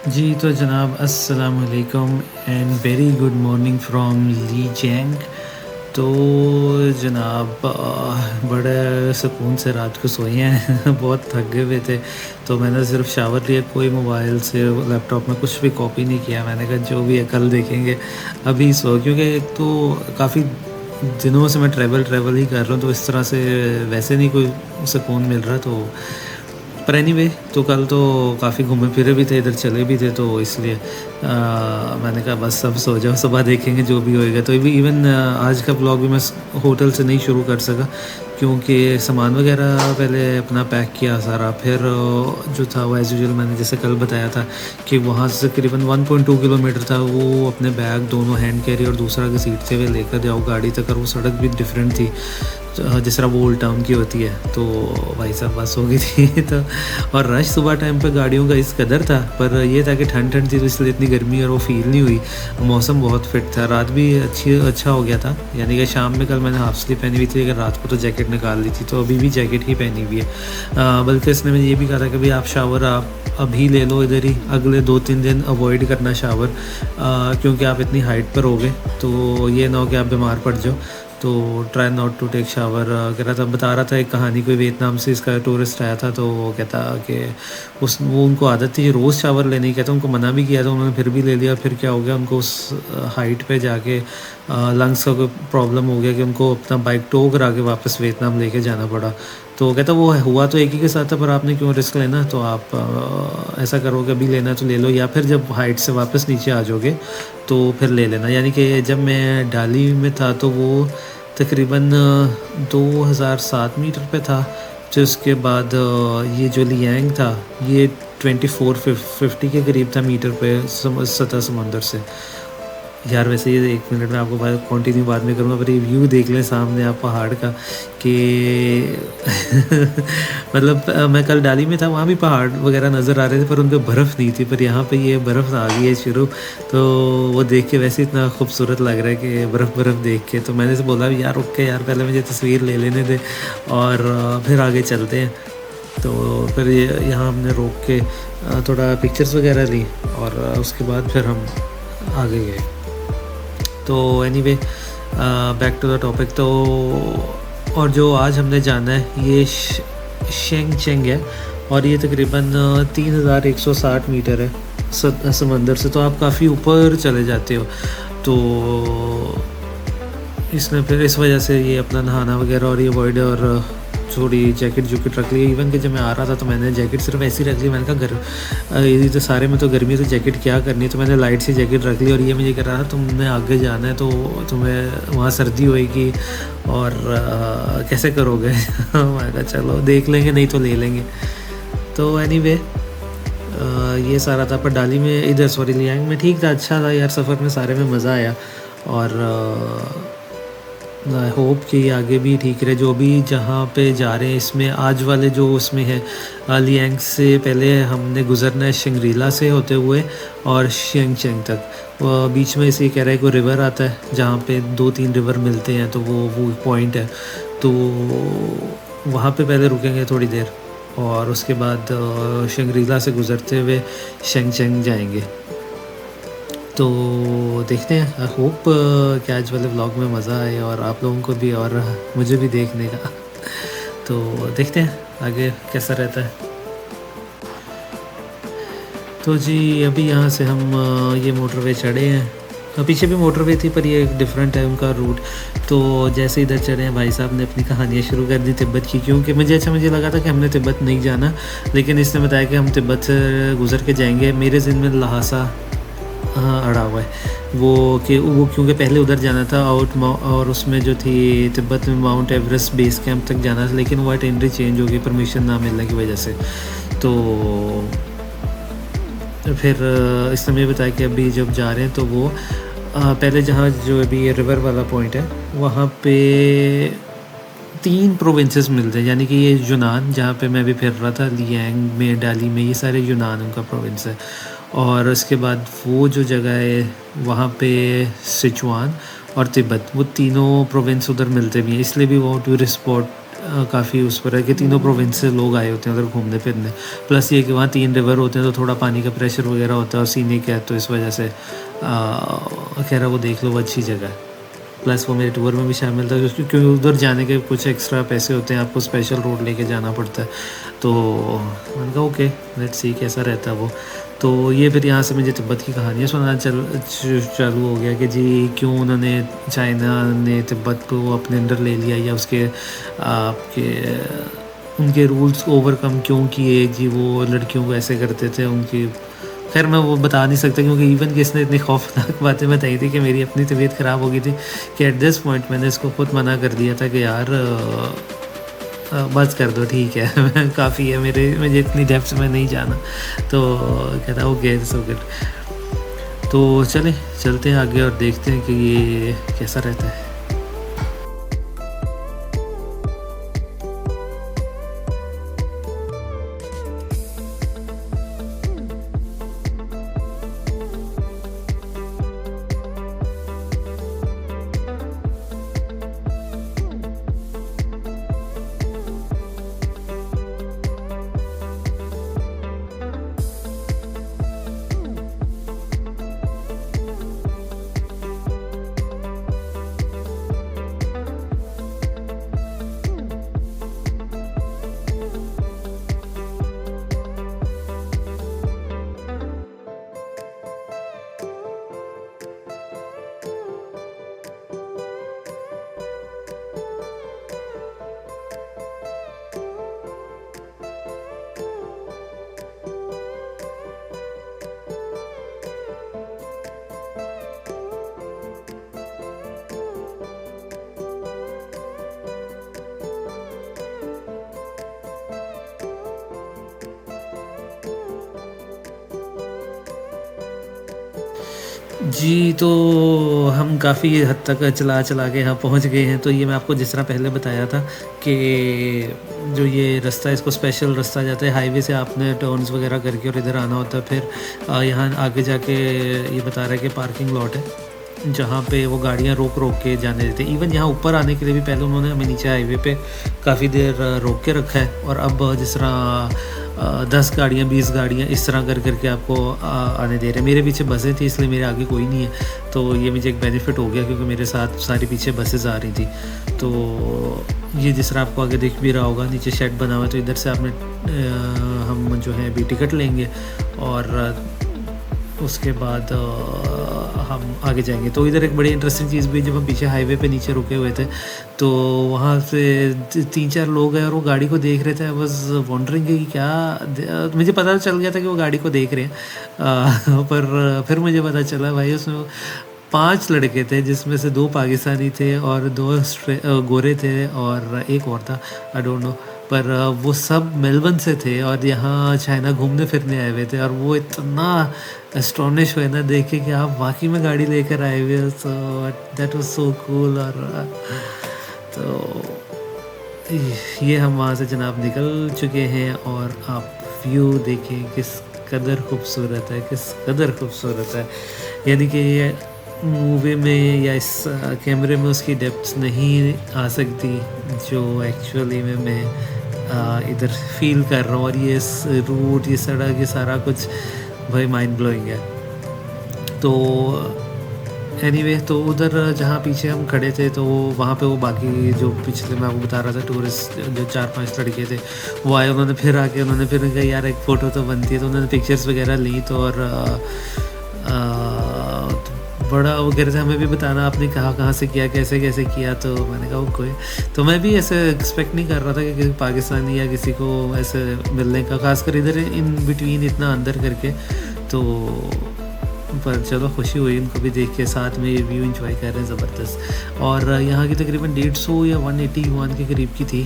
जी, तो जनाब अस्सलाम वालेकुम and very good morning from लीजेंग। तो जनाब बड़े सुकून से रात को सोए हैं बहुत थके हुए थे। तो मैंने सिर्फ शावर लिया, कोई मोबाइल से लैपटॉप में कुछ भी कॉपी नहीं किया। मैंने कहा जो भी है कल देखेंगे, अभी सो, क्योंकि एक तो काफ़ी दिनों से मैं ट्रैवल ही कर रहा हूँ, तो इस तरह से वैसे नहीं कोई सुकून मिल रहा। तो पर एनीवे, तो कल तो काफ़ी घूमे फिरे भी थे, इधर चले भी थे, तो इसलिए मैंने कहा बस सब सो जाओ, सुबह देखेंगे जो भी होएगा। तो इवन आज का ब्लॉग भी मैं होटल से नहीं शुरू कर सका, क्योंकि सामान वगैरह पहले अपना पैक किया सारा, फिर जो था वो एज़ यूजुअल मैंने जैसे कल बताया था कि वहाँ से तकरीबन 1.2 किलोमीटर था, वो अपने बैग दोनों हैंड कैरी और दूसरा की सीट से वे लेकर जाओ गाड़ी तक, और वो सड़क भी डिफरेंट थी जिस तरह वो ओल्ड टाउन की होती है। तो भाई साहब बस हो गई थी तो और रश सुबह टाइम पे गाड़ियों का इस कदर था, पर ये था कि ठंड ठंड थी तो इसलिए इतनी गर्मी और वो फील नहीं हुई। मौसम बहुत फिट था, रात भी अच्छा हो गया था, यानी कि शाम में कल मैंने हाफ स्लीव पहनी हुई थी, लेकिन रात को तो जैकेट निकाल ली थी, तो अभी भी जैकेट ही पहनी हुई है। बल्कि इसने मुझे ये भी कहा था कि भाई आप शावर आप अभी ले लो इधर ही, अगले 2-3 दिन अवॉइड करना शावर, क्योंकि आप इतनी हाइट पर हो गए तो ये ना हो कि आप बीमार पड़ जाओ। तो try not to take shower. कह रहा था, बता रहा था एक कहानी, कोई वियतनाम से इसका टूरिस्ट आया था, तो वो कहता कि वो उनको आदत थी रोज़ शावर लेने की। कहता उनको मना भी किया था उन्होंने, फिर भी ले लिया। फिर क्या हो गया, उनको उस हाइट पे जाके लंग्स का कोई प्रॉब्लम हो गया कि उनको अपना बाइक टो करा के वापस वियतनाम लेके जाना पड़ा। तो कहता वो हुआ तो एक ही के साथ था, पर आपने क्यों रिस्क लेना, तो आप ऐसा करोगे अभी लेना तो ले लो, या फिर जब हाइट से वापस नीचे आ जाओगे तो फिर ले लेना। यानी कि जब मैं डाली में था तो वो तकरीबन 2007 मीटर पे था। फिर उसके बाद ये जो लियांग था ये 2450 के करीब था मीटर पे सतह समंदर से। यार वैसे ये 1 मिनट में आपको कंटिन्यू बाद में करूँगा, पर ये व्यू देख लें सामने आप पहाड़ का कि मतलब मैं कल डाली में था, वहाँ भी पहाड़ वगैरह नज़र आ रहे थे पर उन पे बर्फ़ नहीं थी, पर यहाँ पे ये बर्फ़ आ गई है शुरू। तो वो देख के वैसे इतना खूबसूरत लग रहा है कि बर्फ़ देख के। तो मैंने से बोला यार रुक के यार पहले मुझे तस्वीर ले लेने दे और फिर आगे चलते हैं। तो फिर यहाँ हमने रोक के थोड़ा पिक्चर्स वगैरह ली और उसके बाद फिर हम आगे गए। तो anyway, back to the topic. तो और जो आज हमने जाना है ये शेंगचेंग है, और ये तकरीबन 3160 मीटर है समंदर से। तो आप काफ़ी ऊपर चले जाते हो। तो इसने फिर इस वजह से ये अपना नहाना वगैरह और ये अवॉइड, और थोड़ी जैकेट रख ली। इवन कि जब मैं आ रहा था तो मैंने जैकेट सिर्फ ऐसी रख ली, मैंने कहा ये तो सारे में तो गर्मी है तो जैकेट क्या करनी है, तो मैंने लाइट सी जैकेट रख ली। और ये मुझे कह रहा था तुमने आगे जाना है तो तुम्हें वहाँ सर्दी होएगी और कैसे करोगे मैं कहा चलो देख लेंगे, नहीं तो ले लेंगे। तो एनीवे, ये सारा था। पर डाली में इधर सॉरी लियांग में ठीक था, अच्छा था यार, सफ़र में सारे में मज़ा आया। और आई होप कि आगे भी ठीक रहे। जो भी जहाँ पे जा रहे हैं इसमें आज वाले जो उसमें है लियांग से पहले हमने गुज़रना है शिंगरीला से होते हुए और शेंगचेंग तक। बीच में इसे कह रहा है कोई रिवर आता है जहाँ पे 2-3 रिवर मिलते हैं, तो वो पॉइंट है। तो वहाँ पे पहले रुकेंगे थोड़ी देर और उसके बाद शिंगरीला से गुज़रते हुए शेंगचेंग जाएंगे। तो देखते हैं, आई होप कि आज वाले व्लॉग में मज़ा आए और आप लोगों को भी और मुझे भी देखने का। तो देखते हैं आगे कैसा रहता है। तो जी अभी यहाँ से हम ये मोटरवे चढ़े हैं। पीछे भी मोटरवे थी पर ये डिफरेंट है उनका रूट। तो जैसे इधर चढ़े हैं भाई साहब ने अपनी कहानियाँ शुरू कर दी तिब्बत की, क्योंकि मुझे लगा था कि हमने तिब्बत नहीं जाना, लेकिन इसने बताया कि हम तिब्बत से गुज़र के जाएंगे। मेरे ज़हन में लहासा अड़ा हुआ है वो क्योंकि पहले उधर जाना था और उसमें जो थी तिब्बत में माउंट एवरेस्ट बेस कैंप तक जाना था, लेकिन वो आइटनरी चेंज हो गई परमिशन ना मिलने की वजह से। तो फिर इसने मुझे बताया कि अभी जब जा रहे हैं तो वो पहले जहाँ जो अभी रिवर वाला पॉइंट है वहाँ पे 3 प्रोविंसेस मिलते हैं, यानी कि ये यूनान जहाँ पे मैं भी फिर रहा था, लियांग में डाली में, ये सारे यूनान उनका प्रोविंस है। और उसके बाद वो जो जगह है वहाँ पे सिचुआन और तिब्बत, वो तीनों प्रोविंस उधर मिलते भी हैं, इसलिए भी वो टूरिस्ट स्पॉट काफ़ी उस पर है कि तीनों प्रोविंस से लोग आए होते हैं उधर घूमने फिरने। प्लस ये कि वहाँ 3 रिवर होते हैं तो थोड़ा पानी का प्रेशर वगैरह होता है और सीनिक है, तो इस वजह से कह रहा वो देख लो, वो अच्छी जगह है। प्लस वो मेरे टूर में भी शामिल था क्योंकि उधर जाने के कुछ एक्स्ट्रा पैसे होते हैं, आपको स्पेशल रोड लेके जाना पड़ता है। तो मैंने कहा ओके लेट्स सी कैसा रहता है वो। तो ये फिर यहाँ से मुझे तिब्बत की कहानियाँ सुनाना चालू हो गया कि जी क्यों उन्होंने, चाइना ने तिब्बत को अपने अंदर ले लिया, या उसके आपके उनके रूल्स ओवरकम क्यों किए जी, वो लड़कियों को ऐसे करते थे उनकी। खैर मैं वो बता नहीं सकता क्योंकि इवन कि इसने इतनी खौफनाक बातें बताई थी कि मेरी अपनी तबीयत ख़राब हो गई थी कि एट दिस पॉइंट मैंने इसको खुद मना कर दिया था कि यार बस कर दो, ठीक है काफ़ी है, मुझे इतनी डेप्थ में नहीं जाना। तो कहता ओके सो गुड। तो चलते हैं आगे और देखते हैं कि ये कैसा रहता है। जी, तो हम काफ़ी हद तक चला के यहाँ पहुँच गए हैं। तो ये मैं आपको जिस तरह पहले बताया था कि जो ये रास्ता है इसको स्पेशल रास्ता जाता है, हाईवे से आपने टर्न्स वगैरह करके और इधर आना होता है। फिर यहाँ आगे जाके ये बता रहा है कि पार्किंग लॉट है जहाँ पे वो गाड़ियाँ रोक के जाने देते हैं। इवन यहाँ ऊपर आने के लिए भी पहले उन्होंने हमें नीचे हाईवे पे काफ़ी देर रोक के रखा है, और अब जिस तरह 10 गाड़ियाँ 20 गाड़ियाँ इस तरह करके आपको आने दे रहे हैं। मेरे पीछे बसें थी इसलिए मेरे आगे कोई नहीं है, तो ये मुझे एक बेनिफिट हो गया क्योंकि मेरे साथ सारी पीछे बसेस आ रही थी। तो ये जिस तरह आपको आगे दिख भी रहा होगा नीचे शेड बना हुआ है, तो इधर से आपने हम जो है अभी टिकट लेंगे और उसके बाद हम आगे जाएंगे। तो इधर एक बड़ी इंटरेस्टिंग चीज़ भी, जब हम पीछे हाईवे पे नीचे रुके हुए थे तो वहाँ से 3-4 लोग हैं और वो गाड़ी को देख रहे थे। आई वाज वंडरिंग कि क्या, मुझे पता चल गया था कि वो गाड़ी को देख रहे हैं पर फिर मुझे पता चला भाई उसमें 5 लड़के थे जिसमें से 2 पाकिस्तानी थे और 2 गोरे थे और एक और था, आई डोंट नो। पर वो सब मेलबर्न से थे और यहाँ चाइना घूमने फिरने आए हुए थे, और वो इतना एस्टोनिश हुए ना देख के कि आप वाकई में गाड़ी लेकर आए हुए हो। So that was so cool. और तो ये हम वहाँ से जनाब निकल चुके हैं और आप व्यू देखें किस कदर खूबसूरत है, किस कदर खूबसूरत है। यानी कि ये मूवी में या इस कैमरे में उसकी डेप्थ नहीं आ सकती जो एक्चुअली में मैं इधर फील कर रहा हूँ। और ये रूट, ये सड़क, ये सारा कुछ भाई माइंड ब्लोइंग है। तो एनीवे तो उधर जहाँ पीछे हम खड़े थे तो वहाँ पे वो बाकी जो पिछले मैं आपको बता रहा था टूरिस्ट जो 4-5 लड़के थे वो आए, उन्होंने फिर कहा यार एक फ़ोटो तो बनती है। तो उन्होंने पिक्चर्स वगैरह ली। तो और बड़ा वो कह रहे थे हमें भी बताना आपने कहाँ से किया, कैसे किया। तो मैंने कहा कोई, तो मैं भी ऐसे एक्सपेक्ट नहीं कर रहा था कि किसी पाकिस्तानी या किसी को ऐसे मिलने का, खासकर इधर इन बिटवीन इतना अंदर करके। तो पर चलो खुशी हुई इनको भी देख के, साथ में ये व्यू एंजॉय कर रहे हैं ज़बरदस्त। और यहाँ की तकरीबन 150 या 180 युआन के करीब की थी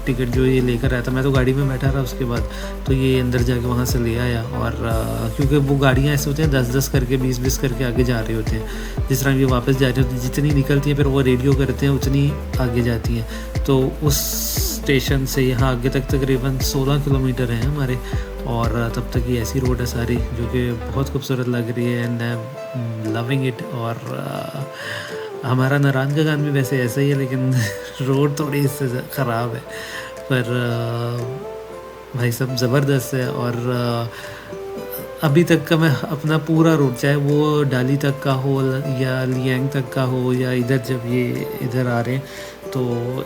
टिकट जो ये लेकर आया था। मैं तो गाड़ी में बैठा रहा उसके बाद, तो ये अंदर जाके वहाँ से ले आया। और क्योंकि वो गाड़ियाँ ऐसे होते हैं 10-10 करके 20-20 करके आगे जा रहे होते हैं। जिस तरह ये वापस जा रहे होते हैं, जितनी निकलती हैं फिर वो रेडियो करते हैं उतनी आगे जाती हैं। तो उस स्टेशन से यहाँ आगे तक तकरीबन 16 किलोमीटर हैं हमारे, और तब तक ये ऐसी रोड है सारी जो कि बहुत खूबसूरत लग रही है and I am loving it. और हमारा नारायणगढ़ भी वैसे ऐसा ही है, लेकिन रोड थोड़ी इससे ख़राब है, पर भाई सब ज़बरदस्त है। और अभी तक का मैं अपना पूरा रूट, चाहे वो डाली तक का हो या लियांग तक का हो या इधर जब ये इधर आ रहे हैं तो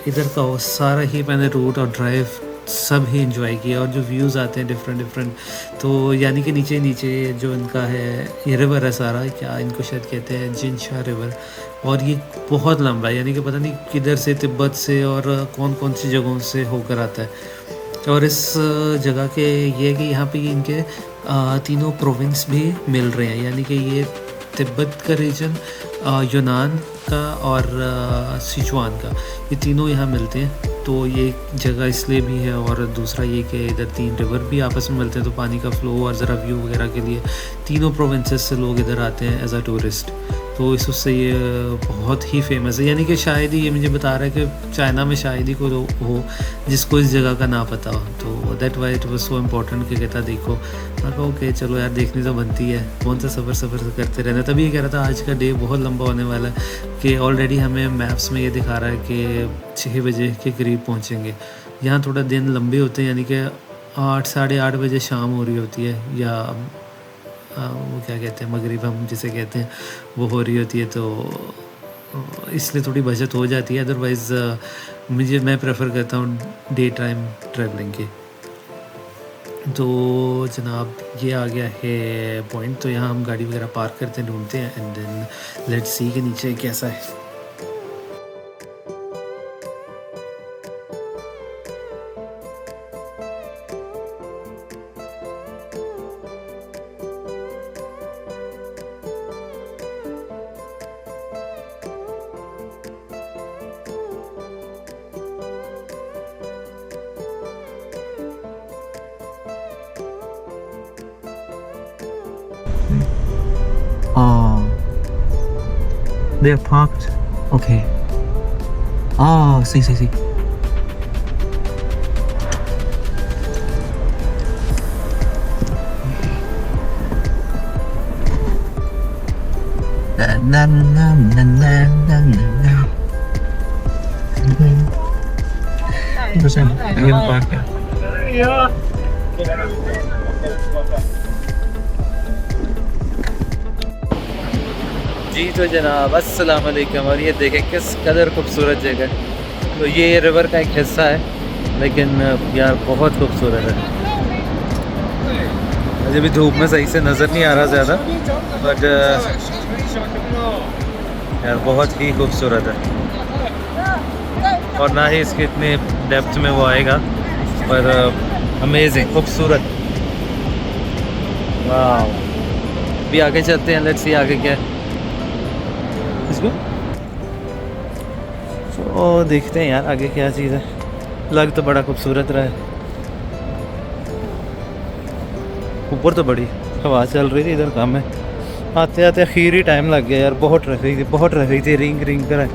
इधर का हो, सारा ही मैंने रूट और ड्राइव सब ही इंजॉय किया। और जो व्यूज़ आते हैं डिफरेंट डिफरेंट, तो यानी कि नीचे नीचे जो इनका है ये रिवर है सारा, क्या इनको शायद कहते हैं जिनशा रिवर, और ये बहुत लंबा है, यानी कि पता नहीं किधर से, तिब्बत से और कौन कौन सी जगहों से होकर आता है। और इस जगह के ये है कि यहाँ पे इनके तीनों प्रोविंस भी मिल रहे हैं, यानी कि ये तिब्बत का रीजन, यूनान का और सिचुआन का, ये तीनों यहाँ मिलते हैं। तो ये जगह इसलिए भी है, और दूसरा ये कि इधर 3 रिवर भी आपस में मिलते हैं, तो पानी का फ़्लो और ज़रा व्यू वगैरह के लिए तीनों प्रोविंसेस से लोग इधर आते हैं एज अ टूरिस्ट। तो इस उससे ये बहुत ही फेमस है, यानी कि शायद ही ये मुझे बता रहा है कि चाइना में शायद ही कोई हो जिसको इस जगह का ना पता हो। तो that why it was so important कि कहता देखो, मैं कहा ओके चलो यार, देखनी तो बनती है, कौन सा सफ़र करते रहना। तभी ये कह रहा था आज का डे बहुत लंबा होने वाला है, कि ऑलरेडी हमें मैप्स में ये दिखा रहा है कि 6 बजे के करीब पहुँचेंगे। यहाँ थोड़ा दिन लंबे होते हैं, यानी कि 8 साढ़े 8 बजे शाम हो रही होती है, या वो क्या कहते हैं मगरिब हम जिसे कहते हैं, वो हो रही होती है। तो इसलिए थोड़ी बचत हो जाती है, अदरवाइज़ मैं प्रेफर करता हूँ डे टाइम ट्रैवलिंग की। तो जनाब ये आ गया है पॉइंट, तो यहाँ हम गाड़ी वगैरह पार्क करते हैं, ढूंढते हैं, एंड देन लेट्स सी के नीचे कैसा है। Oh, they're parked. Okay. Oh, see. Na na na na na na na. Percent. Again park. जी तो जनाब अस्सलाम वालेकुम, और ये देखें किस कदर खूबसूरत जगह। तो ये रिवर का एक हिस्सा है, लेकिन यार बहुत खूबसूरत है। मुझे भी धूप में सही से नज़र नहीं आ रहा ज़्यादा, बट यार बहुत ही खूबसूरत है, और ना ही इसके इतने डेप्थ में वो आएगा, पर अमेजिंग खूबसूरत। वाह, अभी आगे चलते हैं, लेट्स सी आगे क्या है। तो देखते हैं यार आगे क्या चीज़ है। लग तो बड़ा खूबसूरत रहा है, ऊपर तो बड़ी हवा चल रही थी, इधर कम है। आते आते आखिर ही टाइम लग गया यार, बहुत ट्रैफिक थी, रिंग कर है।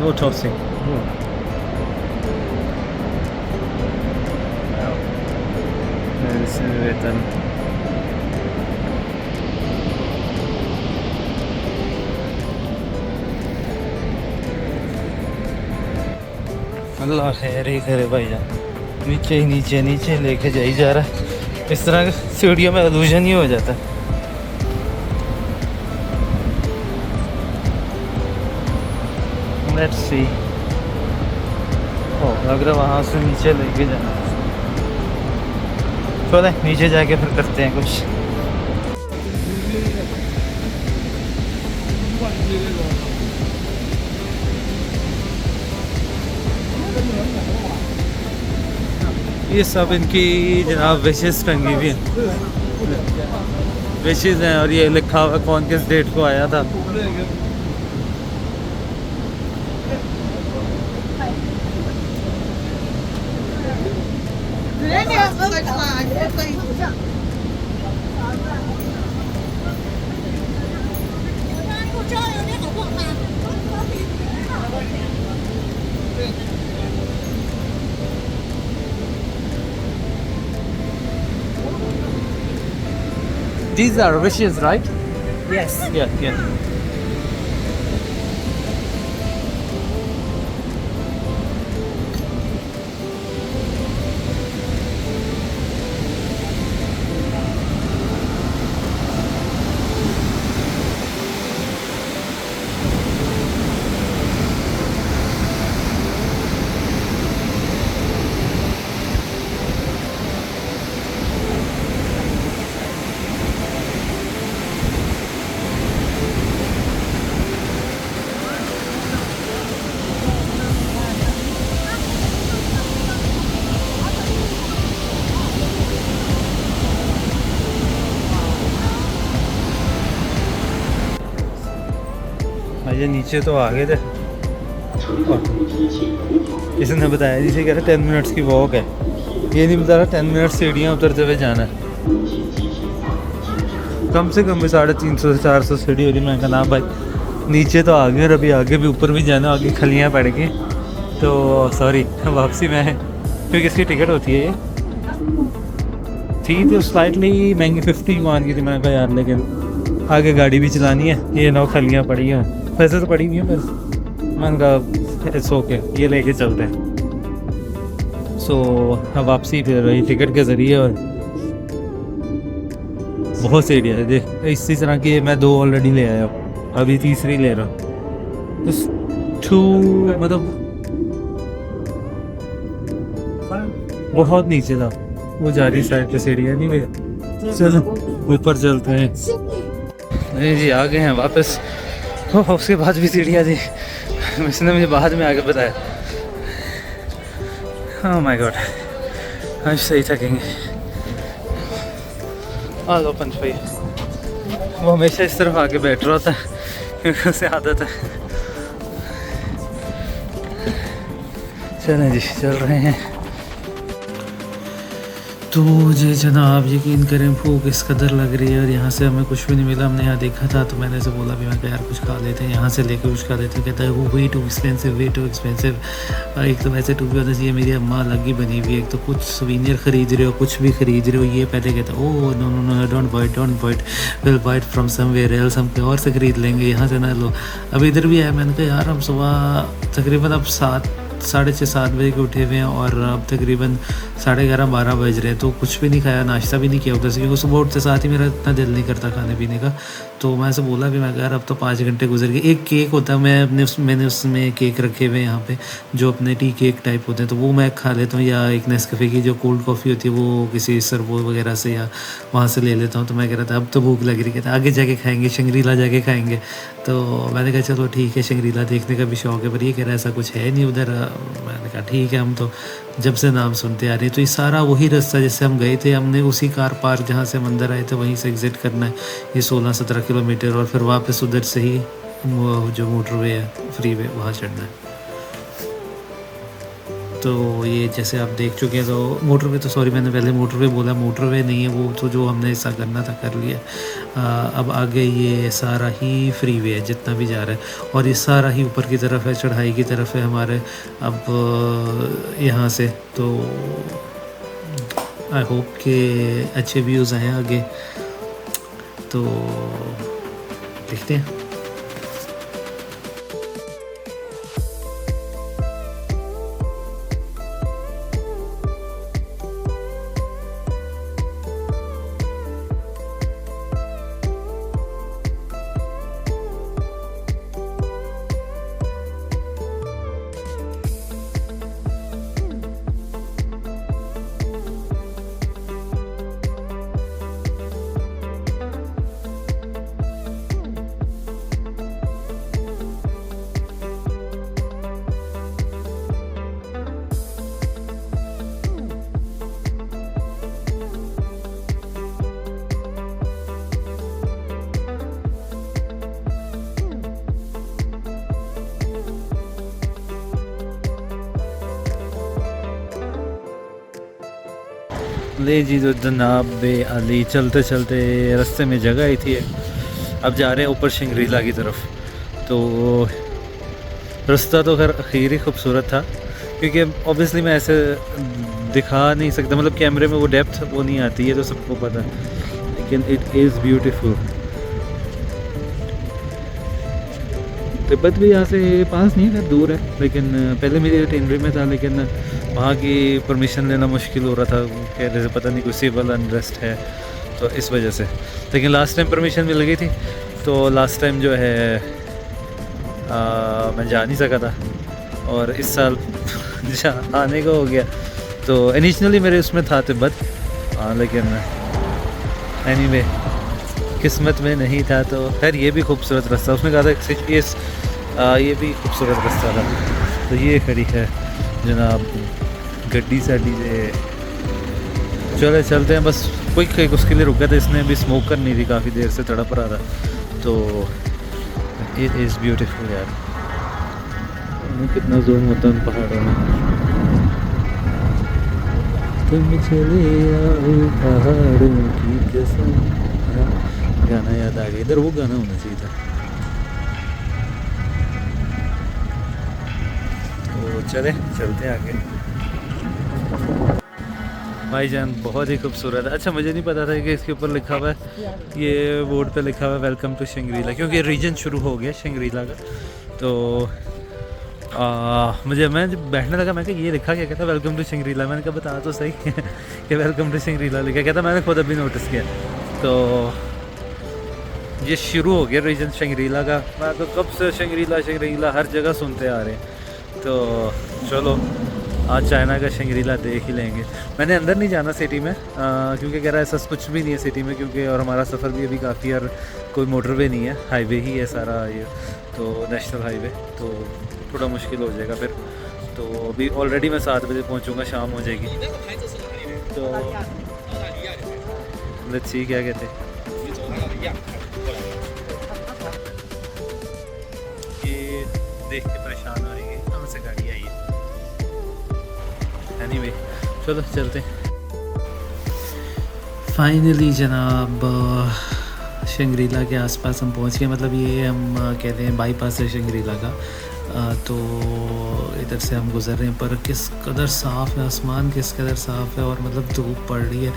No tossing. वेतन अल्लाह खैर ही करे भाईजान, नीचे लेके जा ही जा रहा है। इस तरह सीढ़ियों में इल्यूजन ही हो जाता है। लेट्स सी, लग रहा वहाँ से नीचे लेके जाना। चलो नीचे जाके फिर करते हैं कुछ। ये सब इनकी जनाब विशेष टंगी हुई हैं, विशेष हैं, और ये लिखा हुआ कौन किस डेट को आया था। These are wishes, right? Yes. Yeah. ये नीचे तो आ गए थे, इसने बताया जिसे कह रहे 10 मिनट्स की वॉक है, ये नहीं बता रहा 10 मिनट सीढ़ियाँ उतरते हुए जाना है। कम से कम भी 350 से 400 सीढ़ी हो रही। मैं कहना भाई नीचे तो आ गए और अभी आगे भी ऊपर भी जाना, आगे खलियाँ पड़ गई तो सॉरी वापसी में है, क्योंकि इसकी टिकट होती है। ये थी तो स्लाइटली महंगी 50 मान की थी। मैं कहा यार लेकिन आगे गाड़ी भी चलानी है, ये 9 खलियाँ पड़ी हैं, पैसे तो पड़ी हुई हैं बस। मैंने कहा इट्स ओके, ये लेके चलते हैं। सो अब वापसी फिर रही टिकट के ज़रिए, और बहुत सी एरिया है इसी तरह की। मैं 2 ऑलरेडी ले आया हूँ, अभी तीसरी ले रहा हूँ। टू मतलब बहुत नीचे था, वो जा रही साइड पे सीढ़ियाँ नहीं भैया। चलो ऊपर चलते हैं। नहीं जी आ गए हैं वापस। उसके बाद भी सीढ़ियाँ थी, इसने मुझे बाद में आके बताया। ओह माय गॉड, हम सही थकेंगे। ऑल ओपन भैया, वो हमेशा इस तरफ आके बैठ रहा होता है क्योंकि उसे आदत है। चलें जी चल रहे हैं। तो जी जनाब यकीन करें भूख इस कदर लग रही है, और यहाँ से हमें कुछ भी नहीं मिला। हमने यहाँ देखा था तो मैंने से बोला भी मैं यार कुछ खा लेते हैं, यहाँ से लेके कुछ खा लेते हैं। कहता है वो वे टू एक्सपेंसिव। एक तो वैसे टू भी होना चाहिए, मेरी अम्मा अलग ही बनी हुई है। एक तो कुछ सुवीनियर ख़रीद रहे हो, कुछ भी ख़रीद रहे हो, ये पहले कहता है oh no no no don't bite will bite from somewhere else, हम कहीं और से ख़रीद लेंगे, यहाँ से ना लो। अब इधर भी आया, मैंने कहा यार हम सुबह तकरीबन अब 6:30-7 बजे के उठे हुए हैं और अब तकरीबन 11:30-12 बज रहे हैं, तो कुछ भी नहीं खाया, नाश्ता भी नहीं किया उधर से, क्योंकि सुबह उठते साथ ही मेरा इतना दिल नहीं करता खाने पीने का। तो मैं ऐसे बोला कि मैं यार अब तो 5 घंटे गुजर गए। एक केक होता है, मैंने उसमें केक रखे हुए हैं यहाँ पे, जो अपने टी केक टाइप होते हैं, तो वो मैं खा लेता हूँ, या एक नेस्कैफे की जो कोल्ड कॉफ़ी होती है वो किसी सरबो वगैरह से या वहाँ से ले लेता हूँ। तो मैं कह रहा था अब तो भूख लग रही, कहता आगे जाके खाएँगे, शंग्रीला जाके खाएँगे। तो मैंने कहा चलो ठीक है, शंग्रीला देखने का भी शौक़ है, पर ये कह रहा है ऐसा कुछ है नहीं उधर। मैंने कहा ठीक है, हम तो जब से नाम सुनते आ रहे हैं। तो ये सारा वही रास्ता जिससे हम गए थे, हमने उसी कार पार्क जहाँ से हम अंदर आए थे वहीं से एग्ज़िट करना है, ये 16-17 किलोमीटर, और फिर वापस उधर से ही वो जो मोटरवे है फ्रीवे वहाँ चढ़ना है। तो ये जैसे आप देख चुके हैं, तो मोटरवे तो सॉरी मैंने पहले मोटरवे बोला, मोटरवे नहीं है वो, तो जो हमने ऐसा करना था कर लिया। अब आगे ये सारा ही फ्रीवे है जितना भी जा रहा है, और ये सारा ही ऊपर की तरफ है, चढ़ाई की तरफ है हमारे। अब यहाँ से तो आई होप के अच्छे व्यूज़ आए आगे, तो देखते हैं। ले जी तो जनाब बे अली, चलते चलते रास्ते में जगह आई थी, अब जा रहे हैं ऊपर शंग्रीला की तरफ। तो रास्ता तो खैर आखिर ही खूबसूरत था, क्योंकि ऑब्वियसली मैं ऐसे दिखा नहीं सकता, मतलब कैमरे में वो डेप्थ वो नहीं आती है, तो सबको पता है। लेकिन इट इज़ ब्यूटीफुल। तिब्बत भी यहाँ से पास नहीं है, दूर है, लेकिन पहले मेरी आइटिनरी में था, लेकिन वहाँ की परमिशन लेना मुश्किल हो रहा था, कह रहे थे पता नहीं कोई सिविल अनरेस्ट है तो इस वजह से। लेकिन लास्ट टाइम परमिशन मिल गई थी, तो लास्ट टाइम जो है मैं जा नहीं सका था, और इस साल आने को हो गया। तो इनिशियली मेरे उसमें था तिब्बत, लेकिन एनीवे किस्मत में नहीं था। तो खैर ये भी खूबसूरत रास्ता, उसने कहा था ये भी खूबसूरत रास्ता था। तो ये खड़ी है जनाब गड्डी साड़ी जे, चले चलते हैं बस। क्विक उसके लिए रुका था, इसने भी स्मोक करनी थी, काफ़ी देर से तड़प रहा था। तो इट इज़ ब्यूटीफुल यार, कितना जूम होता है उन पहाड़ों में। तुम चले आओ पहाड़ों की कसम, गाना याद आ गया, इधर वो गाना होना चाहिए था। तो चलते आगे। भाईजान बहुत ही खूबसूरत है। अच्छा मुझे नहीं पता था कि इसके ऊपर लिखा हुआ है, ये बोर्ड पे लिखा हुआ है वेलकम टू शंग्रीला, क्योंकि रीजन शुरू हो गया शंग्रीला का। तो मैं जब बैठने लगा, मैं कहा ये लिखा क्या, कहता वेलकम टू शंग्रीला। मैंने कहा बता तो सही कि वेलकम टू शंग्रीला लिखा, कहता मैंने खुद अभी नोटिस किया। तो ये शुरू हो गया रीजन शंग्रीला का। मैं तो कब से शंग्रीला हर जगह सुनते आ रहे हैं। तो चलो आज चाइना का शंग्रीला देख ही लेंगे। मैंने अंदर नहीं जाना सिटी में, क्योंकि कह रहा है ऐसा कुछ भी नहीं है सिटी में, क्योंकि और हमारा सफ़र भी अभी काफ़ी, और कोई मोटरवे नहीं है, हाईवे ही है सारा ये, तो नेशनल हाईवे, तो थोड़ा मुश्किल हो जाएगा फिर। तो अभी ऑलरेडी मैं 7 बजे पहुंचूंगा, शाम हो जाएगी। तो लेट्स सी क्या कहते हैं। ये देख के परेशान हो रही है, कहाँ से गाड़ी आई है। एनीवे चलो चलते हैं। फाइनली जनाब शंग्रीला के आसपास हम पहुंच गए। मतलब ये हम कहते हैं बाईपास है शंग्रीला का। तो इधर से हम गुज़र रहे हैं, पर किस कदर साफ़ है आसमान, किस कदर साफ़ है, और मतलब धूप पड़ रही है।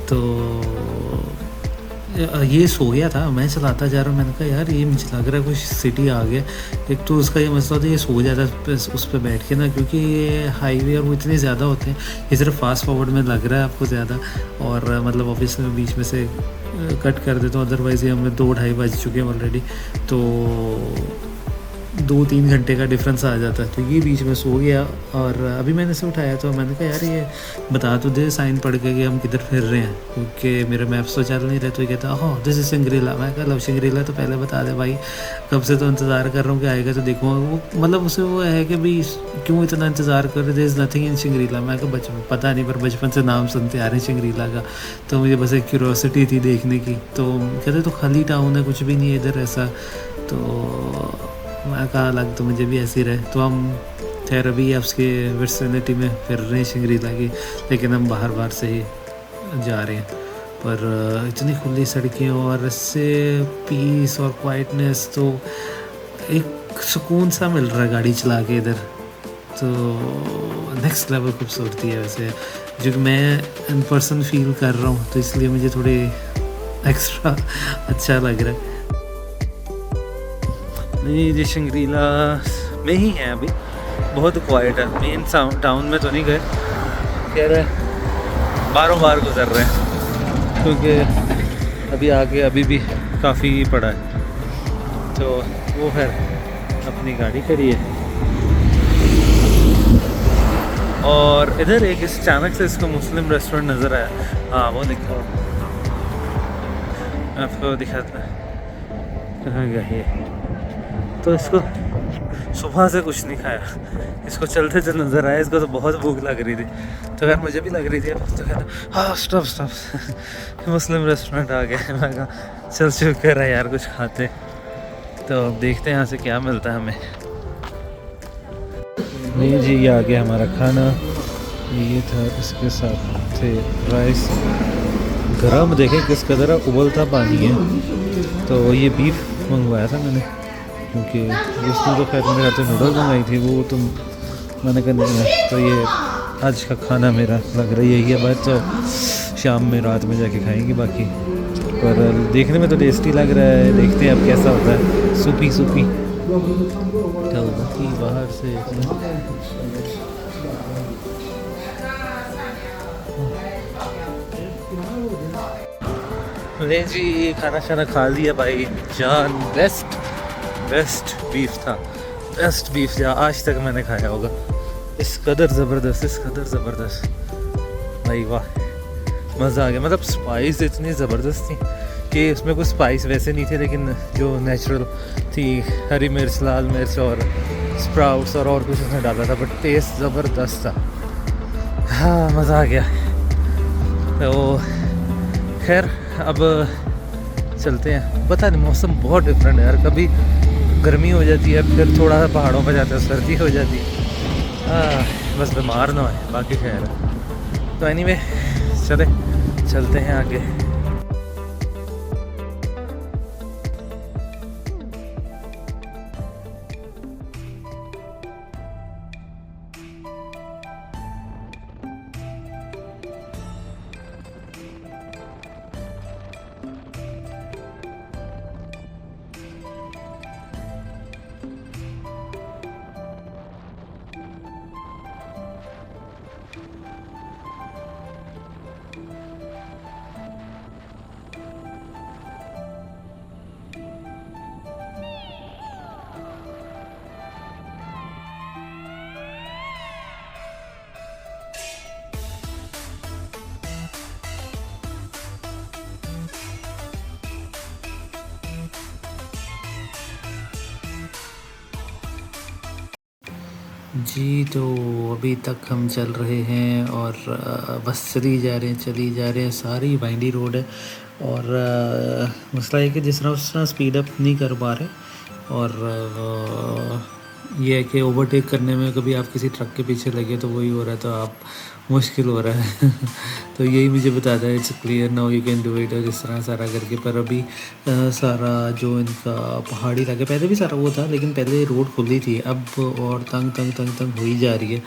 तो ये सो गया था, मैं चलाता जा रहा हूँ। मैंने कहा यार ये मुझे लग रहा है कुछ सिटी आ गया। एक तो उसका ये मसला था, ये सो जाता उस पर बैठ के ना, क्योंकि ये हाईवे और वो इतने ज़्यादा होते हैं, ये सिर्फ फास्ट फॉरवर्ड में लग रहा है आपको ज़्यादा, और मतलब ऑब्वियसली मैं बीच में से कट कर देता हूँ, अदरवाइज़ ये हमें 2-2:30 बज चुके हैं ऑलरेडी। तो 2-3 घंटे का डिफरेंस आ जाता है। तो ये बीच में सो गया, और अभी मैंने इसे उठाया तो मैंने कहा यार ये बता तो दे साइन पढ़ के कि हम किधर फिर रहे हैं, क्योंकि मेरे मैप्स तो चल नहीं रहे। तो ये कहता हाँ दिस इज शंग्रीला। मैं कहा लव शंग्रीला तो पहले बता दे भाई, कब से तो इंतज़ार कर रहा हूँ कि आएगा तो देखूँगा। वो मतलब उसे वो है कि भाई क्यों इतना इंतज़ार कर रहे, there is nothing in Shangri-La. मैं कहा बचपन पता नहीं, पर बचपन से नाम सुनते आ रहे हैं शंग्रीला का, तो मुझे बस एक क्यूरोसिटी थी देखने की। तो कहते तो खाली टाउन है, कुछ भी नहीं है इधर ऐसा। तो मैं कहा लग तो मुझे भी ऐसे ही रहे। तो हम खैर अभी उसके विसिनिटी में फिर रहे हैं शंग्रीला की, लेकिन हम बाहर से ही जा रहे हैं। पर इतनी खुली सड़कें और इससे पीस और क्वाइटनेस, तो एक सुकून सा मिल रहा है गाड़ी चला के इधर। तो नेक्स्ट लेवल खूबसूरती है वैसे, जो कि मैं इन पर्सन फील कर रहा हूँ, तो इसलिए मुझे थोड़ी एक्स्ट्रा अच्छा लग रहा है। नहीं जी शंग्रीला में ही है अभी, बहुत क्वाइट है। मेन टाउन में तो नहीं गए, कह रहे बार गुजर रहे हैं, क्योंकि अभी आगे अभी भी काफ़ी पड़ा है। तो वो है अपनी गाड़ी खड़ी है, और इधर एक अचानक से इसको मुस्लिम रेस्टोरेंट नज़र आया। हाँ वो देखो, आपको दिखाता है कहाँ गया ये। तो इसको सुबह से कुछ नहीं खाया, इसको चलते चल नज़र आया, इसको तो बहुत भूख लग रही थी। तो यार मुझे भी लग रही थी, तो कहता हाँ स्टॉप मुस्लिम रेस्टोरेंट आ गया। मैं कहा चल शुक्र है यार कुछ खाते। तो अब देखते हैं यहाँ से क्या मिलता है हमें। नहीं जी ये आ गया हमारा खाना, ये था, इसके साथ थे राइस गरम, देखें किस कदर उबलता पानी है। तो ये बीफ मंगवाया था मैंने, क्योंकि उसने तो खैर मेरे हाथ से नूडल्स मंगाई थी, वो तो मैंने कहा नहीं है। तो ये आज का खाना मेरा लग रहा है यही है, बात तो शाम में रात में जाके खाएंगे बाकी। पर देखने में तो टेस्टी लग रहा है, देखते हैं अब कैसा होता है। सूपी सूपी बाहर से ले जी, खाना शाना खा लिया भाई जान। बेस्ट बेस्ट बीफ था, बेस्ट बीफ जो आज तक मैंने खाया होगा। इस कदर ज़बरदस्त, इस कदर ज़बरदस्त भाई, वाह मज़ा आ गया। मतलब स्पाइस इतनी ज़बरदस्त थी कि उसमें कोई स्पाइस वैसे नहीं थे, लेकिन जो नेचुरल थी, हरी मिर्च, लाल मिर्च और स्प्राउट्स और कुछ उसने डाला था, बट टेस्ट ज़बरदस्त था। हाँ मज़ा आ गया। तो खैर अब चलते हैं। पता नहीं मौसम बहुत डिफरेंट है यार, कभी गर्मी हो जाती है, फिर थोड़ा सा पहाड़ों पर जाते हैं सर्दी हो जाती है। बस बीमार ना हो, बाकी खैर। तो एनीवे चलते हैं आगे। जी, तो अभी तक हम चल रहे हैं और बस चली जा रहे हैं, सारी वाइंडी रोड है। और मसला ये कि जिस तरह उस तरह स्पीड अप नहीं कर पा रहे। और ये है कि ओवरटेक करने में कभी आप किसी ट्रक के पीछे लगे तो वही हो रहा है, तो आप मुश्किल हो रहा है। तो यही मुझे बताता है it's clear now you can do it, और इस तरह सारा करके। पर अभी सारा जो इनका पहाड़ी इलाके, पहले भी सारा वो था लेकिन पहले रोड खुली थी, अब और तंग तंग तंग तंग हुई जा रही है।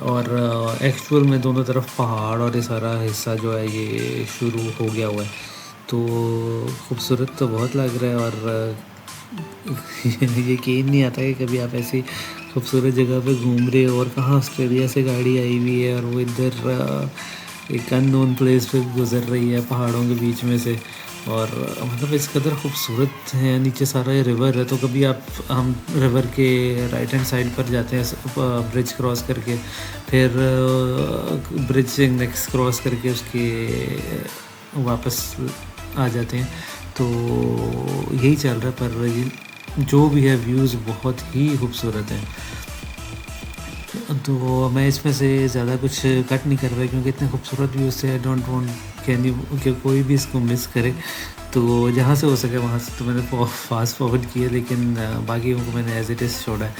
और एक्चुअल में दोनों तरफ पहाड़ और ये सारा हिस्सा जो है ये शुरू हो गया हुआ है। तो खूबसूरत तो बहुत लग रहा है। और यकीन नहीं आता कि कभी आप ऐसी खूबसूरत जगह पे घूम रहे हो और कहाँ ऑस्ट्रेलिया से गाड़ी आई हुई है और वो इधर एक अननोन प्लेस पे गुजर रही है पहाड़ों के बीच में से। और मतलब इस कदर खूबसूरत है, नीचे सारा ये रिवर है। तो कभी हम रिवर के राइट हैंड साइड पर जाते हैं ब्रिज क्रॉस करके, फिर ब्रिज से नेक्स्ट क्रॉस करके उसके वापस आ जाते हैं। तो यही चल रहा है। पर ये जो भी है व्यूज़ बहुत ही खूबसूरत है। तो मैं इसमें से ज़्यादा कुछ कट नहीं कर रहा क्योंकि इतने खूबसूरत व्यूज़ थे। आई डोंट वांट कि कोई भी इसको मिस करे। तो जहाँ से हो सके वहाँ से तो मैंने फास्ट फॉरवर्ड किया, लेकिन बाकी उनको मैंने एज इट इज़ छोड़ा है।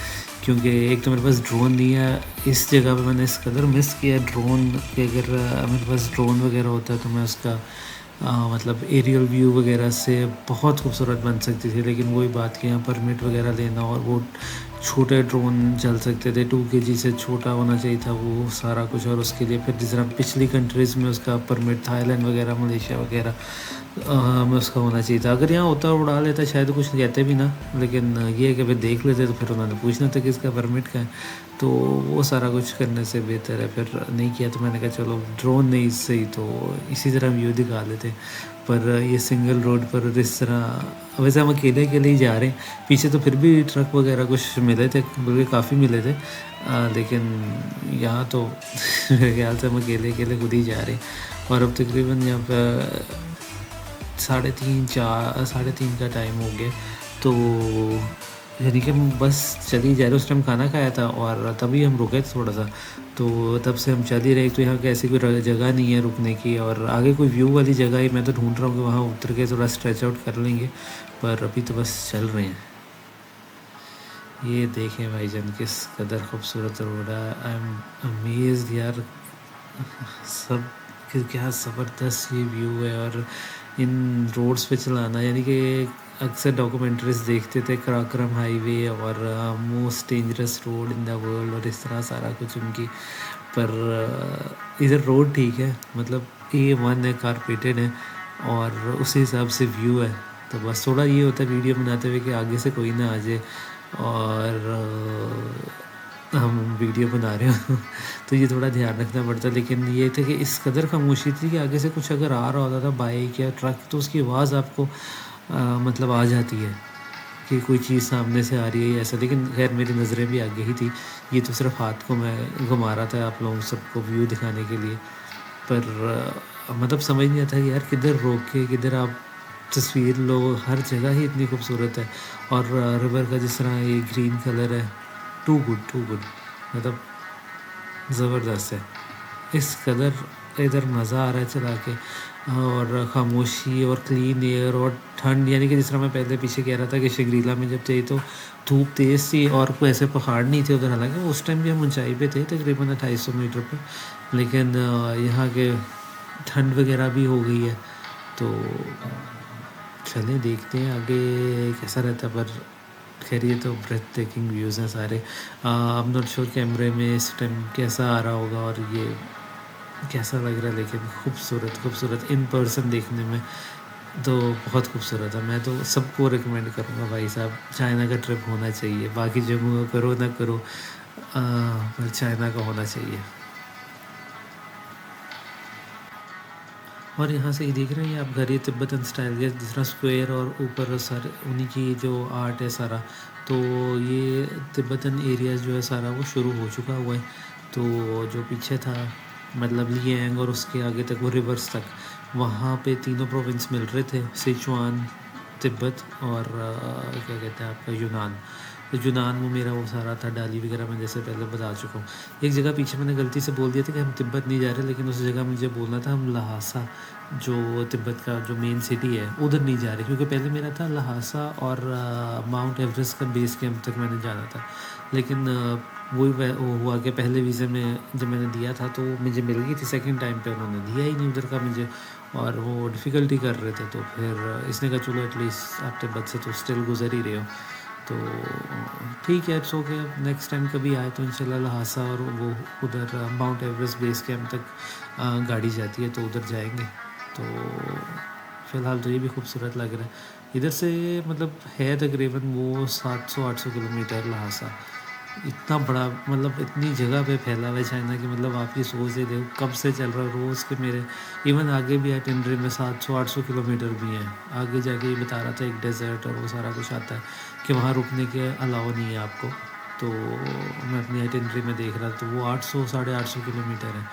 क्योंकि एक तो मेरे पास ड्रोन नहीं है, इस जगह पे मैंने इस कदर मिस किया ड्रोन कि अगर मेरे पास ड्रोन वगैरह होता तो मैं उसका मतलब एरियल व्यू वगैरह से बहुत खूबसूरत बन सकती थी। लेकिन वही बात कि यहाँ परमिट वगैरह लेना, और वो छोटे ड्रोन चल सकते थे, 2 kg से छोटा होना चाहिए था वो सारा कुछ। और उसके लिए फिर जिस तरह पिछली कंट्रीज़ में उसका परमिट, थाईलैंड वगैरह, मलेशिया वगैरह में उसका होना चाहिए था। अगर यहाँ होता उड़ा लेता शायद कुछ कहते भी ना, लेकिन ये है कि फिर देख लेते तो फिर उन्होंने पूछना था कि इसका परमिट का है। तो वो सारा कुछ करने से बेहतर है फिर नहीं किया। तो मैंने कहा चलो ड्रोन नहीं सही तो इसी तरह व्यू दिखा लेते। पर ये सिंगल रोड पर इस तरह, वैसे हम अकेले अकेले ही जा रहे हैं, पीछे तो फिर भी ट्रक वगैरह कुछ मिले थे, बल्कि काफ़ी मिले थे। लेकिन यहाँ तो मेरे ख्याल से हम अकेले अकेले खुद ही जा रहे हैं। और अब तकरीबन यहाँ पर 3:30 का टाइम हो गया। तो यानी कि हम बस चली जा रहे। उस टाइम खाना खाया था और तभी हम रुके थे थोड़ा सा, तो तब से हम चल ही रहे। तो यहाँ की ऐसी कोई जगह नहीं है रुकने की, और आगे कोई व्यू वाली जगह ही मैं तो ढूंढ रहा हूँ कि वहाँ उतर के थोड़ा स्ट्रेच आउट कर लेंगे। पर अभी तो बस चल रहे हैं। ये देखें भाईजान किस कदर खूबसूरत रोड है। आई एम अमेज्ड यार, सब क्या ज़बरदस्त ये व्यू है। और इन रोड्स पे चलाना, यानी कि अक्सर डॉक्यूमेंट्रीज देखते थे कराक्रम हाईवे और most dangerous road in the world और इस तरह सारा कुछ उनकी। पर इधर रोड ठीक है, मतलब A1 है, कारपेटेड है। और उसी हिसाब से व्यू है। तो बस थोड़ा ये होता है वीडियो बनाते हुए कि आगे से कोई ना आ जाए और हम वीडियो बना रहे हो तो ये थोड़ा ध्यान रखना पड़ता है। लेकिन ये था कि इस कदर खामोशी थी कि आगे से कुछ अगर आ रहा होता था बाइक या ट्रक तो उसकी आवाज़ आपको मतलब आ जाती है कि कोई चीज़ सामने से आ रही है ऐसा। लेकिन खैर मेरी नज़रें भी आगे ही थी, ये तो सिर्फ हाथ को मैं घुमा रहा था आप लोगों सबको व्यू दिखाने के लिए। पर मतलब समझ नहीं आता कि यार किधर रोक के किधर आप तस्वीर लो, हर जगह ही इतनी खूबसूरत है। और रिवर का जिस तरह ये ग्रीन कलर है, टू गुड मतलब ज़बरदस्त है। इस कदर इधर मज़ा आ रहा है चला के, और खामोशी और क्लीन एयर और ठंड, यानी कि जिस तरह मैं पहले पीछे कह रहा था कि शगरीला में जब थे तो धूप तेज़ थी और कोई ऐसे पहाड़ नहीं थे उधर। हालांकि उस टाइम भी हम ऊंचाई पे थे तकरीबन 2800 मीटर पे, लेकिन यहाँ के ठंड वगैरह भी हो गई है। तो चलें देखते हैं आगे कैसा रहता है। पर खैर ये तो ब्रेथ टेकिंग व्यूज़ हैं सारे। आई एम नॉट श्योर कैमरे में इस टाइम कैसा आ रहा होगा और ये कैसा लग रहा है, लेकिन खूबसूरत इन पर्सन देखने में तो बहुत खूबसूरत है। मैं तो सबको रिकमेंड करूँगा भाई साहब, चाइना का ट्रिप होना चाहिए। बाकी जगहों का करो ना करो, पर चाइना का होना चाहिए। और यहाँ से ये देख रहे हैं आप घर, ये तिब्बतन स्टाइल के जिस तरह स्क्वायर और ऊपर सारे उन्हीं की जो आर्ट है सारा। तो ये तिब्बतन एरिया जो है सारा वो शुरू हो चुका हुआ है। तो जो पीछे था मतलब लियांग और उसके आगे तक वो रिवर्स तक, वहाँ पे तीनों प्रोविंस मिल रहे थे, सिचुआन, तिब्बत और क्या कहते हैं आपका यूनान। तो यूनान में मेरा वो सारा था, डाली वगैरह मैं जैसे पहले बता चुका हूँ। एक जगह पीछे मैंने गलती से बोल दिया था कि हम तिब्बत नहीं जा रहे, लेकिन उस जगह मुझे बोलना था हम लहासा, जो तिब्बत का जो मेन सिटी है उधर नहीं जा रहे, क्योंकि पहले मेरा था लहासा और माउंट एवरेस्ट का बेस कैंप तक मैंने जाना था। लेकिन वो हुआ कि पहले वीज़े में जब मैंने दिया था तो मुझे मिल गई थी, सेकंड टाइम पे उन्होंने दिया ही नहीं उधर का मुझे, और वो डिफ़िकल्टी कर रहे थे। तो फिर इसने कहा चलो एटलीस्ट आप तिब्बत से तो स्टिल गुजर ही रहे हो, तो ठीक है इट्स ओके। नेक्स्ट टाइम कभी आए तो इंशाल्लाह लहासा और वो उधर माउंट एवरेस्ट बेस कैंप तक गाड़ी जाती है तो उधर जाएंगे। तो फ़िलहाल तो ये भी खूबसूरत लग रहा है। इधर से मतलब है तकरीबन वो 700-800 किलोमीटर लहासा। इतना बड़ा मतलब इतनी जगह पे फैला हुआ है चाइना की, मतलब आप ये सोच ही देखो कब से चल रहा है रोज़ के मेरे इवन आगे भी आइटिनरी में 700-800 किलोमीटर भी हैं। आगे जाके ये बता रहा था एक डेजर्ट और वो सारा कुछ आता है कि वहाँ रुकने के अलावा नहीं है आपको। तो मैं अपनी आइटिनरी में देख रहा था तो वो 800-850 किलोमीटर है।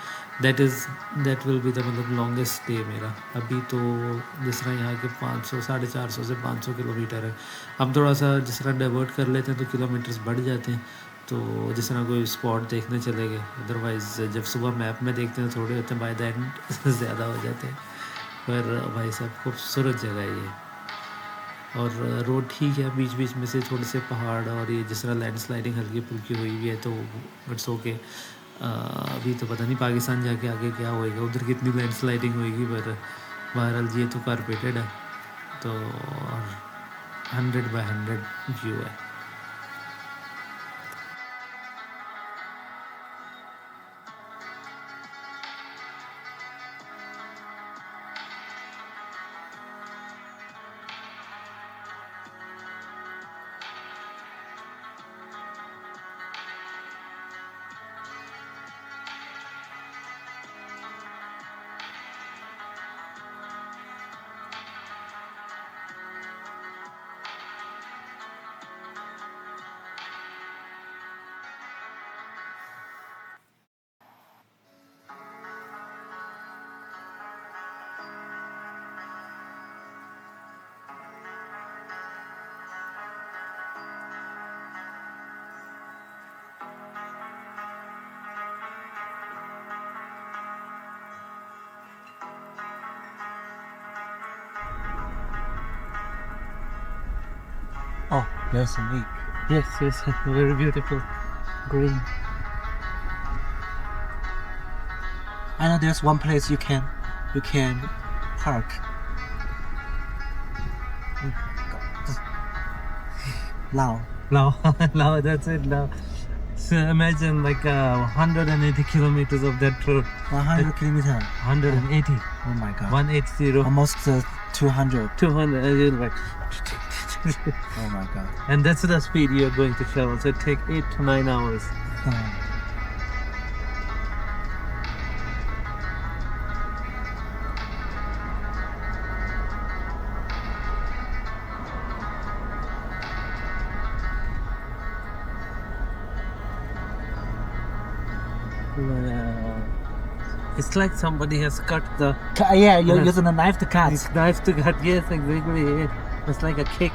दैट विल बी द मतलब लॉन्गेस्ट डे मेरा। अभी तो जिस तरह यहाँ के 500 450 से 500 किलोमीटर है। हम थोड़ा सा जिस तरह डाइवर्ट कर लेते हैं तो किलोमीटर्स बढ़ जाते हैं। तो जिस तरह कोई स्पॉट देखने चले गए, अदरवाइज़ जब सुबह मैप में देखते हैं थोड़े होते हैं, बाय द एंड ज़्यादा हो जाते हैं। पर भाई साहब खूबसूरत जगह है ये, और रोड ठीक है, बीच बीच में से थोड़े से पहाड़ और ये जिस तरह लैंडस्लाइडिंग हल्की फुल्की हुई हुई है तो इट्स ओके। अभी तो पता नहीं पाकिस्तान जाके आगे क्या होएगा, उधर कितनी लैंडस्लाइडिंग होएगी, पर बहरहाल ये तो कारपेटेड है तो 100/100 व्यू है। Oh, there's a lake. Yes, very beautiful green. I know there's one place you can park. Lao. Now that's it now. So imagine like 180 kilometers of that road 100 kilometer. 180. Oh my god. 180. Almost 200. 200. You're like, Oh my god. and that's the speed you're going to travel. So it take 8 to 9 hours. 'It's like somebody has cut the Yeah, you're using a knife to cut. knife to cut. Yes, exactly. It's like a kick.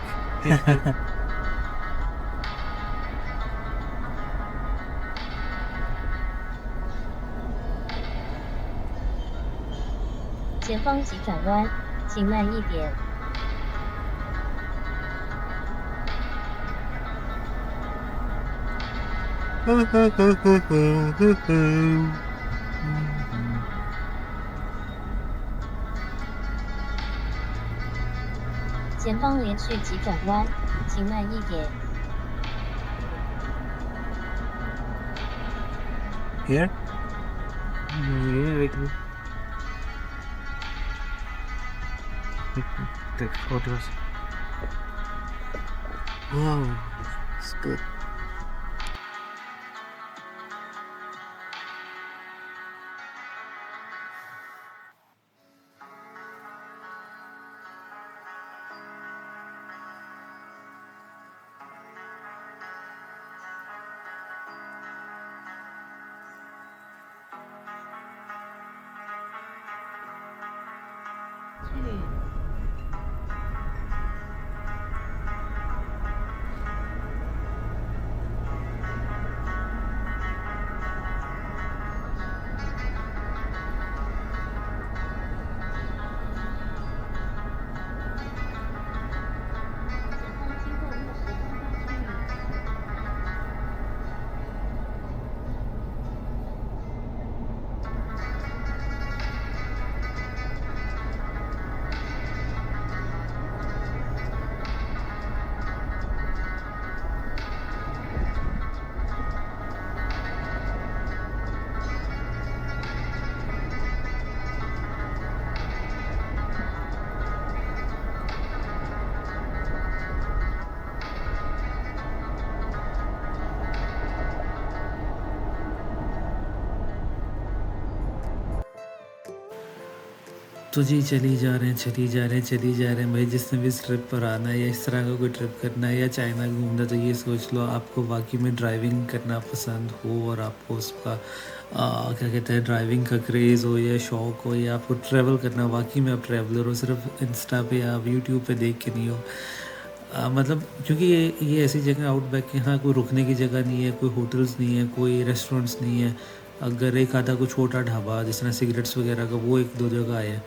前方急转弯，请慢一点。前方连续急转弯，请慢一点。Here? Yeah, take photos. Wow, it's good. तो जी चली जा रहे हैं भाई। जिसने भी इस trip पर आना है या इस तरह का कोई ट्रिप करना है या चाइना घूमना, तो ये सोच लो आपको वाकई में ड्राइविंग करना पसंद हो और आपको उसका क्या कहते हैं ड्राइविंग का क्रेज़ हो या शौक़ हो या आपको ट्रैवल करना, वाकई में आप ट्रैवलर हो, सिर्फ इंस्टा पे या यूट्यूब पे देख के नहीं हो। मतलब क्योंकि ये ऐसी जगह आउटबैक के यहाँ कोई रुकने की जगह नहीं है, कोई होटल्स नहीं है, कोई रेस्टोरेंट्स नहीं है। अगर एक आधा कोई छोटा ढाबा जिस तरह सिगरेट्स वगैरह का वो 1-2 जगह है,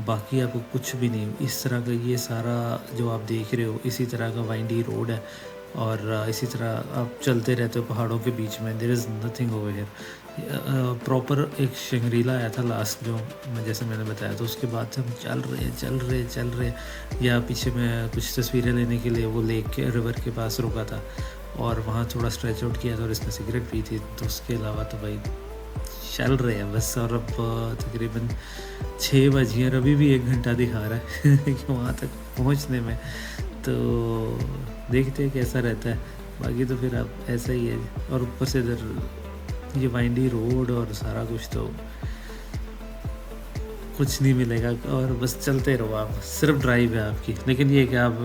बाकी आपको कुछ भी नहीं। इस तरह का ये सारा जो आप देख रहे हो इसी तरह का वाइंडी रोड है और इसी तरह आप चलते रहते हो पहाड़ों के बीच में। There is nothing over here. Proper एक शंग्रीला आया था लास्ट, जो जैसे मैंने बताया, तो उसके बाद से हम चल रहे या पीछे मैं कुछ तस्वीरें लेने के लिए वो लेक के रिवर के पास रुका था और वहाँ थोड़ा स्ट्रेच आउट किया था और इसने सिगरेट पी थी। तो उसके अलावा तो भाई चल रहे हैं बस। और अब तकरीबन 6 बज गए और अभी भी 1 घंटा दिखा रहा है कि वहाँ तक पहुँचने में। तो देखते हैं कैसा रहता है। बाकी तो फिर अब ऐसा ही है और ऊपर से इधर ये वाइंडी रोड और सारा कुछ, तो कुछ नहीं मिलेगा और बस चलते रहो आप। सिर्फ ड्राइव है आपकी, लेकिन ये कि आप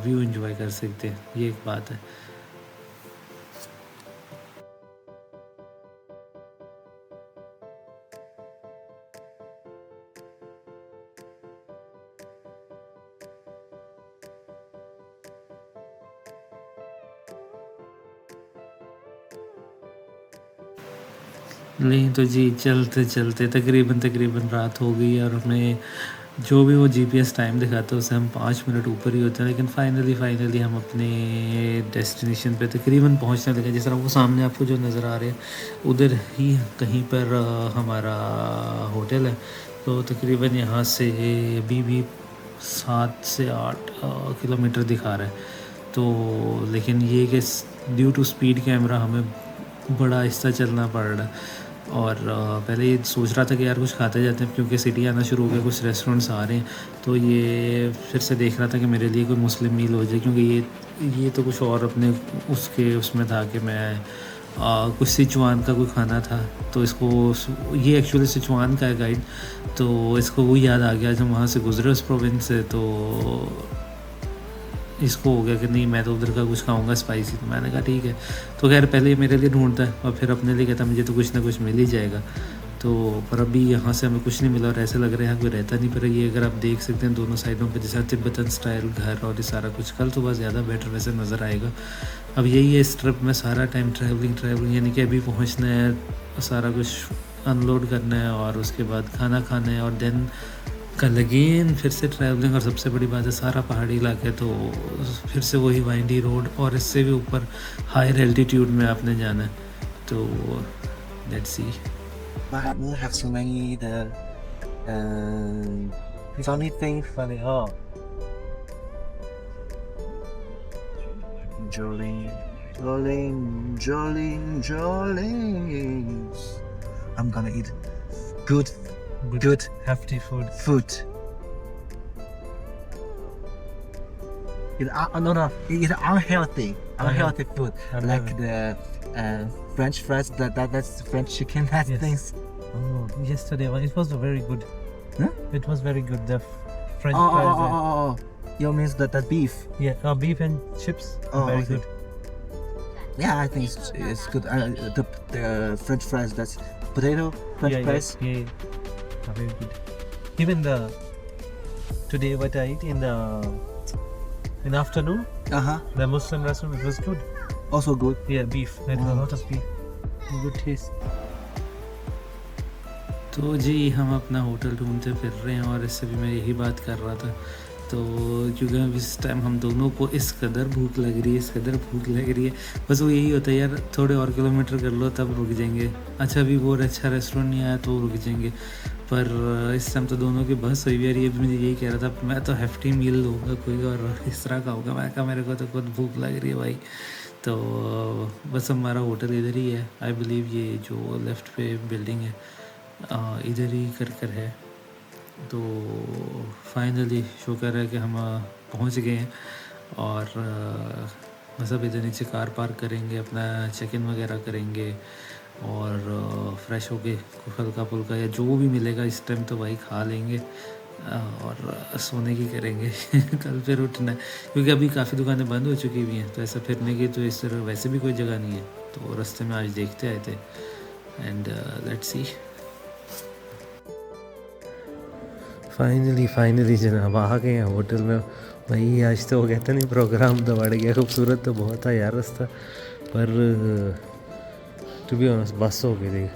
व्यू एंजॉय कर सकते हैं, ये एक बात है। नहीं तो जी चलते तकरीबन रात हो गई और हमें जो भी वो जीपीएस टाइम दिखाता है उससे हम 5 मिनट ऊपर ही होते हैं। लेकिन फाइनली हम अपने डेस्टिनेशन पे तकरीबन पहुंचने लगे। जिस तरह वो सामने आपको जो नज़र आ रहे हैं उधर ही कहीं पर हमारा होटल है। तो तकरीबन यहाँ से अभी भी 7 से 8 किलोमीटर दिखा रहा है। तो लेकिन ये कि ड्यू टू स्पीड कैमरा हमें बड़ा आहिस्ता चलना पड़ रहा है। और पहले ये सोच रहा था कि यार कुछ खाते जाते हैं, क्योंकि सिटी आना शुरू हो गया, कुछ रेस्टोरेंट्स आ रहे हैं। तो ये फिर से देख रहा था कि मेरे लिए कोई मुस्लिम मील हो जाए, क्योंकि ये तो कुछ और अपने उसमें था कि मैं कुछ सिचुआन का कोई खाना था। तो इसको ये एक्चुअली सिचुआन का है गाइड, तो इसको वो याद आ गया जब वहाँ से गुजरे उस प्रोविंस से। तो इसको हो गया कि नहीं मैं तो उधर का कुछ खाऊंगा स्पाइसी। तो मैंने कहा ठीक है। तो खैर पहले ये मेरे लिए ढूंढता है और फिर अपने लिए कहता मुझे तो कुछ ना कुछ मिल ही जाएगा। तो पर अभी यहाँ से हमें कुछ नहीं मिला और ऐसे लग रहा है यहाँ कोई रहता नहीं। पर ये अगर आप देख सकते हैं दोनों साइडों पे जैसा तिब्बतन स्टाइल घर और ये सारा कुछ, कल तो बस ज़्यादा बेटर वैसे नज़र आएगा। अब यही है इस ट्रिप में सारा टाइम ट्रैवलिंग, यानी कि अभी पहुँचना है, सारा कुछ अनलोड करना है और उसके बाद खाना खाना है और देन कल अगेन फिर से ट्रैवलिंग। और सबसे बड़ी बात है सारा पहाड़ी इलाका है, तो फिर से वही वाइंडी रोड और इससे भी ऊपर हायर एल्टीट्यूड में आपने जाना है। तो let's see. We have so many funny thing. Jolene. I'm gonna eat good hefty food. food. It's unhealthy food, like the French fries. That's French chicken. That Yes. things. Oh, yesterday it was very good. Huh? It was very good. The French Oh, fries. You means that beef? Yeah, beef and chips. Oh, very okay. good. Yeah, I think it's good. The French fries. That's potato French yeah, fries. Yeah. Very good. Even today what I eat in afternoon, the Muslim restaurant, it was good. Also good. Yeah, beef. There was a lot of beef. Good taste. तो जी हम अपना hotel ढूंढते फिर रहे हैं और इससे भी मैं यही बात कर रहा था। तो क्योंकि अब इस टाइम हम दोनों को इस कदर भूख लग रही है, बस वो यही होता है यार, थोड़े और किलोमीटर कर लो तब रुक जाएंगे। अच्छा अभी वो अच्छा रेस्टोरेंट नहीं आया तो रुक जाएंगे, पर इस टाइम तो दोनों की बस हुई है। ये भी मुझे यही कह रहा था मैं तो हेफ्टी मील लूँगा कोई और इस तरह का होगा। मैं कहा मेरे को तो खुद भूख लग रही है भाई। तो बस हमारा होटल इधर ही है, आई बिलीव ये जो लेफ़्ट पे बिल्डिंग है इधर ही कर है। तो फाइनली शुक्र है कि हम पहुंच गए हैं और बस अब इधर नीचे कार पार्क करेंगे, अपना चेक इन वगैरह करेंगे और फ्रेश होके हल्का फुल्का या जो भी मिलेगा इस टाइम तो भाई खा लेंगे और सोने की करेंगे। कल फिर उठना है क्योंकि अभी काफ़ी दुकानें बंद हो चुकी हुई हैं, तो ऐसा फिरने की तो इस तरह वैसे भी कोई जगह नहीं है। तो रास्ते में आज देखते आए थे एंड लेट्स सी। फाइनली जनाब आ गए हैं होटल में। भाई आज तो वो कहते नहीं प्रोग्राम तो बढ़ गया। खूबसूरत तो बहुत था यार रास्ता, पर टू बी ऑनेस्ट बस हो गई थी।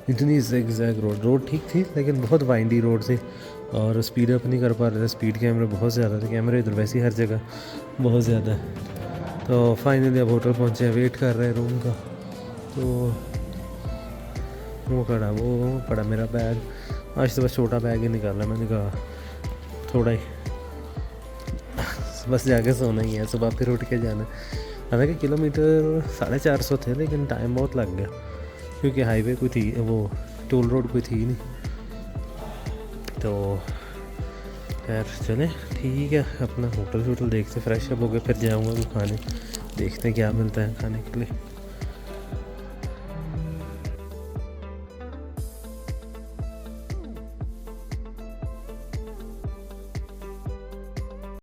इतनी ज़िगज़ैग रोड ठीक थी लेकिन बहुत वाइंडी रोड थी और स्पीड अप नहीं कर पा रहे थे। स्पीड कैमरे बहुत ज़्यादा थे, कैमरे इधर वैसे ही हर जगह बहुत ज़्यादा है। तो फाइनली अब होटल पहुँचे, वेट कर रहे हैं रूम का। तो वो पड़ा मेरा बैग। आज तो बस छोटा बैग ही निकाला, मैंने कहा थोड़ा ही बस जाके सोना ही है, सुबह फिर उठ के जाना है। हालांकि किलोमीटर 450 थे लेकिन टाइम बहुत लग गया क्योंकि हाईवे कोई थी, वो टोल रोड कोई थी नहीं। तो खैर चले ठीक है, अपना होटल देखते फ्रेश अप हो गए, फिर जाऊँगा खाने, देखते हैं क्या मिलता है खाने के लिए।